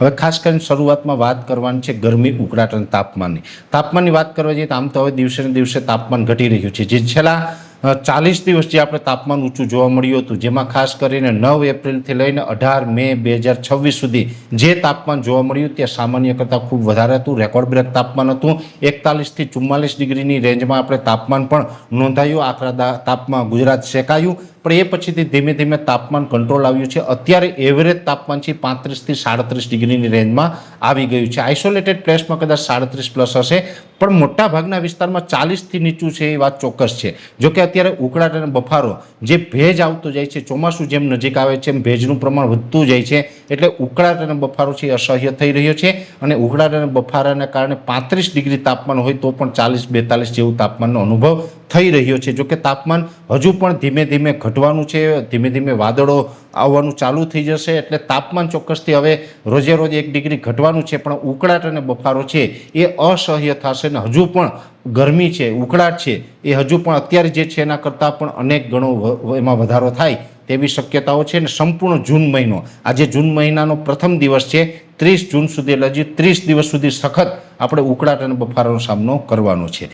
હવે ખાસ કરીને શરૂઆતમાં વાત કરવાની છે ગરમી, ઉકળાટ અને તાપમાનની. તાપમાનની વાત કરવા જઈએ તો આમ તો હવે દિવસે ને દિવસે તાપમાન ઘટી રહ્યું છે. જે છેલ્લા 40 દિવસ જે આપણે તાપમાન ઊંચું જોવા મળ્યું હતું, જેમાં ખાસ કરીને 9 એપ્રિલથી લઈને 18 મે 2026 સુધી જે તાપમાન જોવા મળ્યું તે સામાન્ય કરતાં ખૂબ વધારે હતું. રેકોર્ડ બ્રેક તાપમાન હતું. 41 થી 44 ડિગ્રીની રેન્જમાં આપણે તાપમાન પણ નોંધાયું. આકરા તાપમાં ગુજરાત શેકાયું. પણ એ પછીથી ધીમે ધીમે તાપમાન કંટ્રોલ આવ્યું છે. અત્યારે એવરેજ તાપમાન છે 35 થી 37 ડિગ્રીની રેન્જમાં આવી ગયું છે. આઇસોલેટેડ પ્લેસમાં કદાચ 37 પ્લસ હશે, પણ મોટા ભાગના વિસ્તારમાં 40 થી નીચું છે એ વાત ચોક્કસ છે. જોકે અત્યારે ઉકળાટ અને બફારો, જે ભેજ આવતો જાય છે, ચોમાસું જેમ નજીક આવે છે એમ ભેજનું પ્રમાણ વધતું જાય છે, એટલે ઉકળાટ અને બફારો છે અસહ્ય થઈ રહ્યો છે. અને ઉકળાટ અને બફારાને કારણે 35 ડિગ્રી તાપમાન હોય તો પણ 40-42 જેવું તાપમાનનો અનુભવ થઈ રહ્યો છે. જોકે તાપમાન હજુ પણ ધીમે ધીમે ઘટવાનું છે. ધીમે ધીમે વાદળો આવવાનું ચાલુ થઈ જશે, એટલે તાપમાન ચોક્કસથી હવે રોજે રોજ 1 ડિગ્રી ઘટવાનું છે. પણ ઉકળાટ અને બફારો છે એ અસહ્ય થશે ને હજુ પણ ગરમી છે, ઉકળાટ છે એ હજુ પણ અત્યારે જે છે એના કરતાં પણ અનેક ગણો એમાં વધારો થાય તેવી શક્યતાઓ છે. ને સંપૂર્ણ જૂન મહિનો, આજે જૂન મહિનાનો પ્રથમ દિવસ છે, 30 જૂન સુધી, એટલે હજી 30 દિવસ સુધી સખત આપણે ઉકળાટ અને બફારાનો સામનો કરવાનો છે.